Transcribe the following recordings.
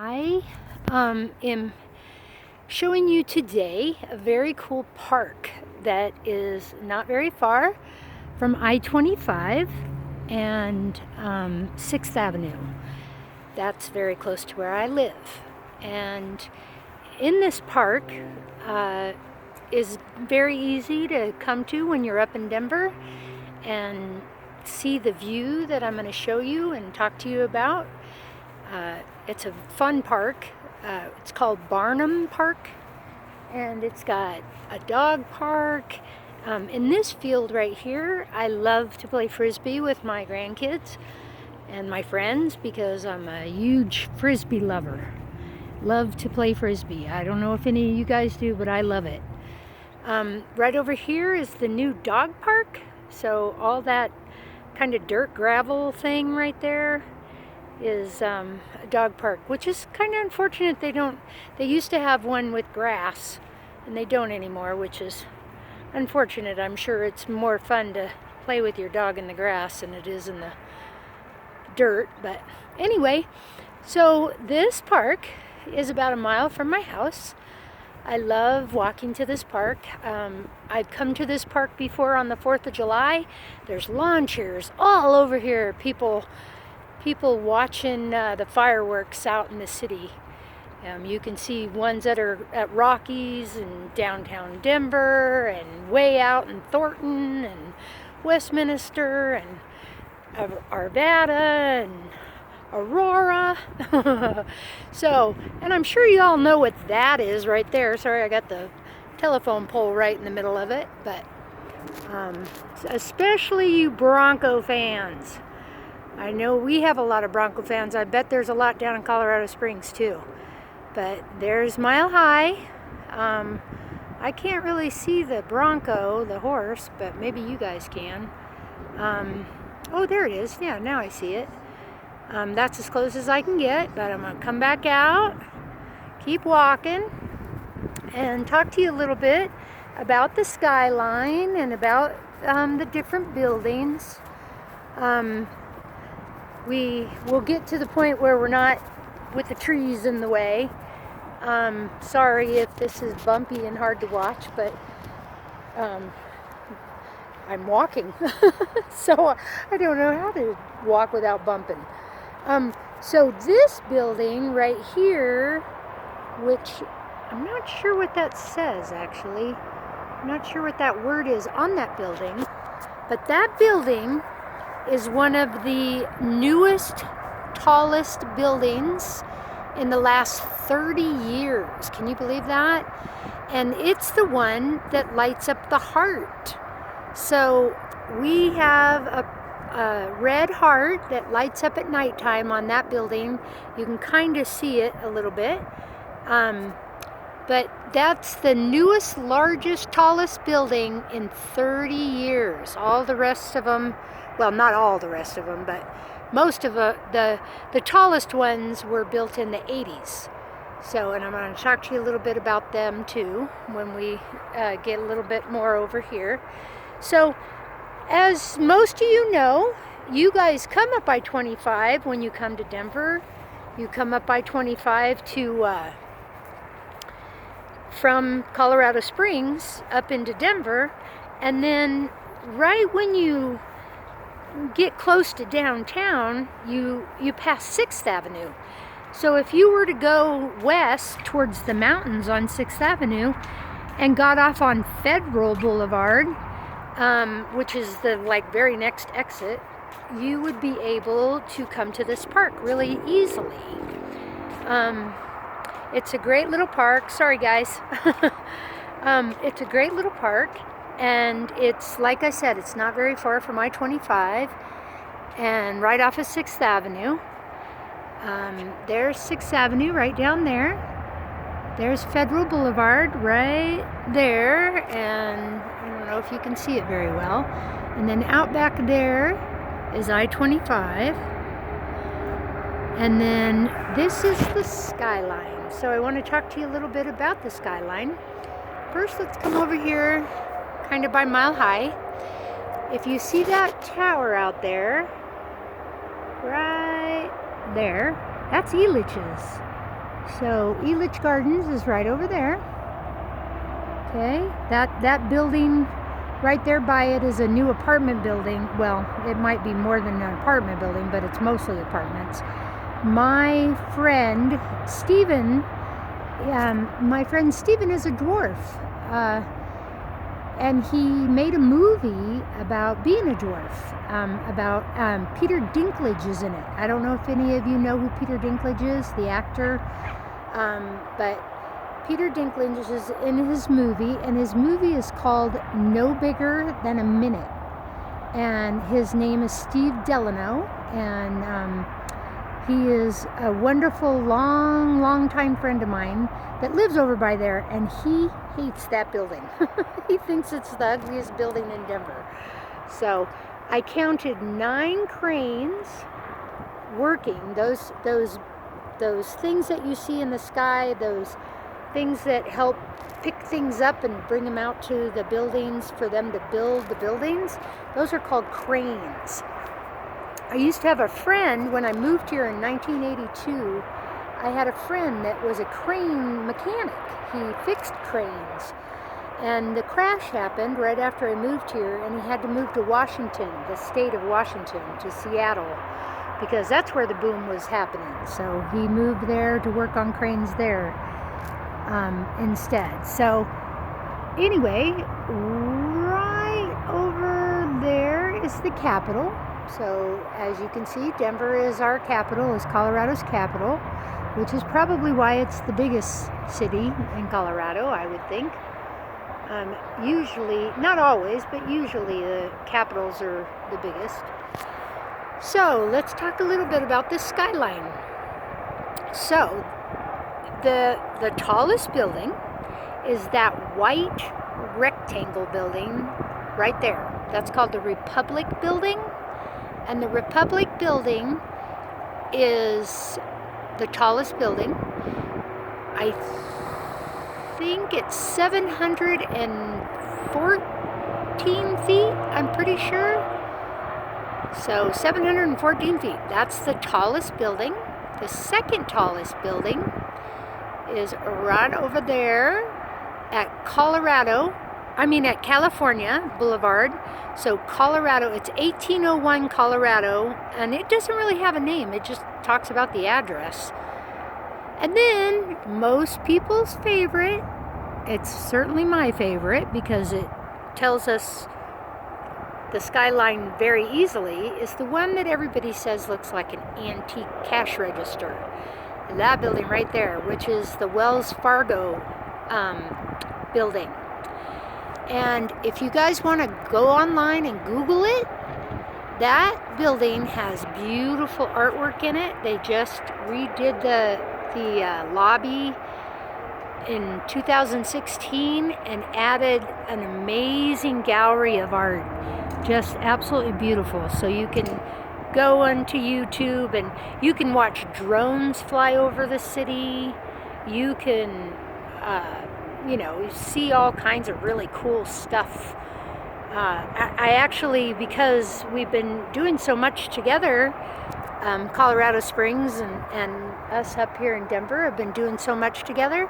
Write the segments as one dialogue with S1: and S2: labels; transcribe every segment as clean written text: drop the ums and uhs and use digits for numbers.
S1: I am showing you today a very cool park that is not very far from I-25 and 6th Avenue. That's very close to where I live. And in this park is very easy to come to when you're up in Denver and see the view that I'm going to show you and talk to you about. It's a fun park. It's called Barnum Park, and it's got a dog park. In this field right here, I love to play frisbee with my grandkids and my friends because I'm a huge frisbee lover. Love to play frisbee. I don't know if any of you guys do, but I love it. Right over here is the new dog park. So all that kind of dirt gravel thing right there is a dog park, which is kind of unfortunate. They used to have one with grass and they don't anymore, which is unfortunate. I'm sure it's more fun to play with your dog in the grass than it is in the dirt. But anyway, so this park is about a mile from my house. I love walking to this park. I've come to this park before on the 4th of July. There's lawn chairs all over here. People watching the fireworks out in the city. You can see ones that are at Rockies and downtown Denver and way out in Thornton and Westminster and Arvada and Aurora. So, and I'm sure you all know what that is right there. Sorry, I got the telephone pole right in the middle of it, but especially you Bronco fans. I know we have a lot of Bronco fans. I bet there's a lot down in Colorado Springs too. But there's Mile High. I can't really see the Bronco, the horse, but maybe you guys can. Oh, there it is. Yeah, now I see it. That's as close as I can get, but I'm going to come back out, keep walking, and talk to you a little bit about the skyline and about the different buildings. We will get to the point where we're not with the trees in the way. Sorry if this is bumpy and hard to watch, but I'm walking, so I don't know how to walk without bumping. So this building right here, which I'm not sure what that says actually. I'm not sure what that word is on that building, but that building is one of the newest, tallest buildings in the last 30 years. Can you believe that? And it's the one that lights up the heart. So we have a red heart that lights up at nighttime on that building. You can kind of see it a little bit. But that's the newest, largest, tallest building in 30 years. All the rest of them, well, not all the rest of them, but most of the tallest ones were built in the 80s. So, and I'm going to talk to you a little bit about them too when we get a little bit more over here. So, as most of you know, you guys come up I-25 when you come to Denver. You come up I-25 to from Colorado Springs up into Denver, and then right when you get close to downtown, you pass 6th Avenue. So if you were to go west towards the mountains on 6th Avenue and got off on Federal Boulevard, which is the very next exit, you would be able to come to this park really easily. It's a great little park. Sorry guys. It's a great little park, and it's, like I said, it's not very far from I-25 and right off of 6th Avenue. There's 6th Avenue right down there. There's Federal Boulevard right there, and I don't know if you can see it very well. And then out back there is I-25. And then this is the skyline. So I want to talk to you a little bit about the skyline. First, let's come over here, kind of by Mile High. If you see that tower out there, right there, that's Elitch's. So Elitch Gardens is right over there. Okay, that building right there by it is a new apartment building. Well, it might be more than an apartment building, but it's mostly apartments. My friend Stephen is a dwarf. And he made a movie about being a dwarf. Peter Dinklage is in it. I don't know if any of you know who Peter Dinklage is, the actor. But Peter Dinklage is in his movie, and his movie is called No Bigger Than a Minute. And his name is Steve Delano, and he is a wonderful, long-time friend of mine that lives over by there, and he hates that building. He thinks it's the ugliest building in Denver. So I counted 9 cranes working, those things that you see in the sky, those things that help pick things up and bring them out to the buildings for them to build the buildings. Those are called cranes. I used to have a friend when I moved here in 1982. I had a friend that was a crane mechanic. He fixed cranes. And the crash happened right after I moved here, and he had to move to Washington, the state of Washington, to Seattle, because that's where the boom was happening. So he moved there to work on cranes there instead. So anyway, right over there is the capital. So as you can see, Denver is our capital, is Colorado's capital, which is probably why it's the biggest city in Colorado, I would think. Usually, not always, but usually the capitals are the biggest. So let's talk a little bit about this skyline. So the tallest building is that white rectangle building right there. That's called the Republic Building. And the Republic Building is the tallest building. I think it's 714 feet, I'm pretty sure. So 714 feet, that's the tallest building. The second tallest building is right over there at California Boulevard. So Colorado, it's 1801 Colorado, and it doesn't really have a name, it just talks about the address. And then most people's favorite, it's certainly my favorite because it tells us the skyline very easily, is the one that everybody says looks like an antique cash register. That building right there, which is the Wells Fargo building. And if you guys want to go online and Google it, that building has beautiful artwork in it. They just redid the lobby in 2016 and added an amazing gallery of art. Just absolutely beautiful. So you can go onto YouTube and you can watch drones fly over the city. You can see all kinds of really cool stuff. I actually, because we've been doing so much together, Colorado Springs and us up here in Denver have been doing so much together,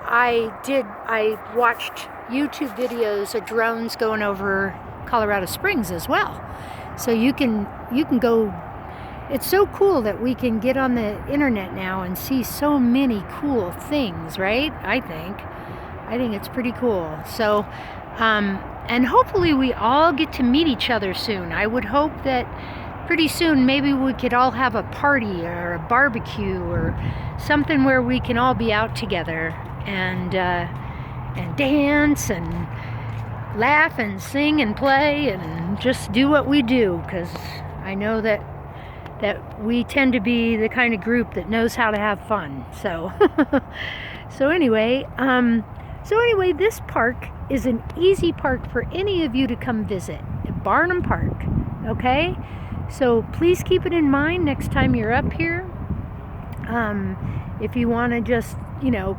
S1: I watched YouTube videos of drones going over Colorado Springs as well. So you can go. It's so cool that we can get on the internet now and see so many cool things, right? I think it's pretty cool. So, and hopefully we all get to meet each other soon. I would hope that pretty soon maybe we could all have a party or a barbecue or something where we can all be out together and dance and laugh and sing and play and just do what we do, because I know that we tend to be the kind of group that knows how to have fun. So anyway, this park is an easy park for any of you to come visit, Barnum Park, okay? So please keep it in mind next time you're up here. If you want to just,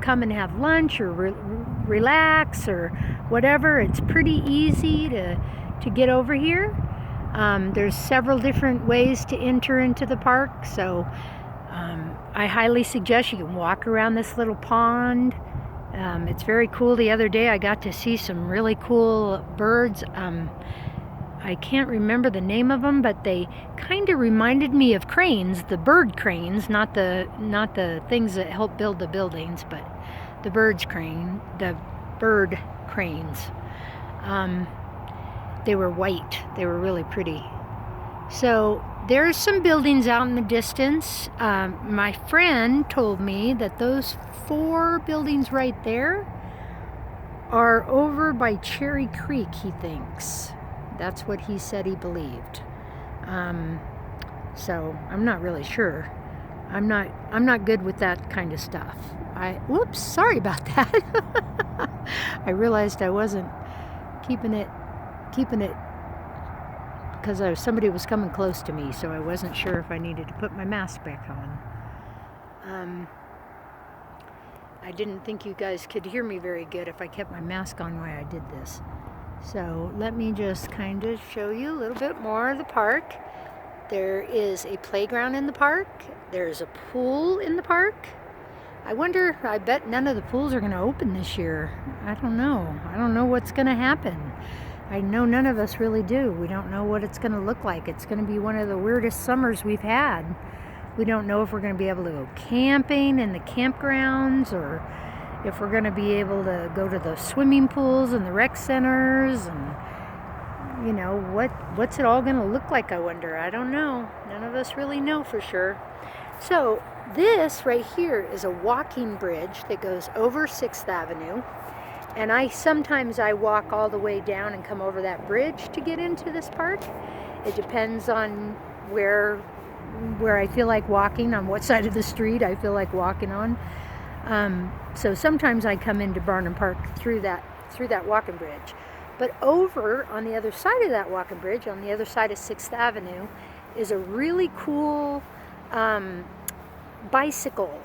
S1: come and have lunch or relax or whatever, it's pretty easy to get over here. There's several different ways to enter into the park, so I highly suggest you can walk around this little pond. It's very cool. The other day I got to see some really cool birds. I can't remember the name of them, but they kind of reminded me of cranes, the bird cranes, not the things that help build the buildings, but the bird cranes. They were white. They were really pretty. So there's some buildings out in the distance. My friend told me that those 4 buildings right there are over by Cherry Creek, he thinks. That's what he said he believed. So I'm not really sure. I'm not good with that kind of stuff. Whoops, sorry about that. I realized I wasn't keeping it because somebody was coming close to me, so I wasn't sure if I needed to put my mask back on. I didn't think you guys could hear me very good if I kept my mask on while I did this. So let me just kind of show you a little bit more of the park. There is a playground in the park. There's a pool in the park. I bet none of the pools are going to open this year. I don't know what's going to happen. I know none of us really do. We don't know what it's going to look like. It's going to be one of the weirdest summers we've had. We don't know if we're going to be able to go camping in the campgrounds, or if we're going to be able to go to the swimming pools and the rec centers, and what's it all going to look like, I wonder. I don't know. None of us really know for sure. So this right here is a walking bridge that goes over 6th Avenue. And sometimes I walk all the way down and come over that bridge to get into this park. It depends on where I feel like walking, on what side of the street I feel like walking on. So sometimes I come into Barnum Park through that walking bridge. But over on the other side of that walking bridge, on the other side of 6th Avenue, is a really cool bicycle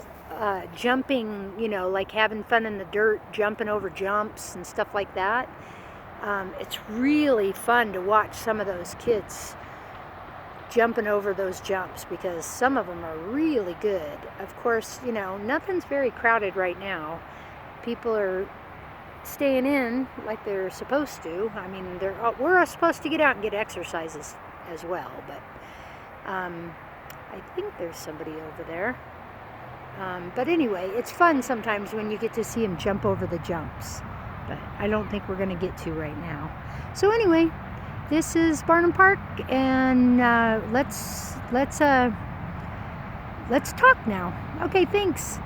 S1: jumping, like having fun in the dirt, jumping over jumps and stuff like that. It's really fun to watch some of those kids jumping over those jumps, because some of them are really good. Of course, nothing's very crowded right now. People are staying in like they're supposed to. I mean, we're supposed to get out and get exercises as well, but I think there's somebody over there. But anyway, it's fun sometimes when you get to see them jump over the jumps. But I don't think we're going to get to right now. So anyway, this is Barnum Park, and let's talk now. Okay, thanks.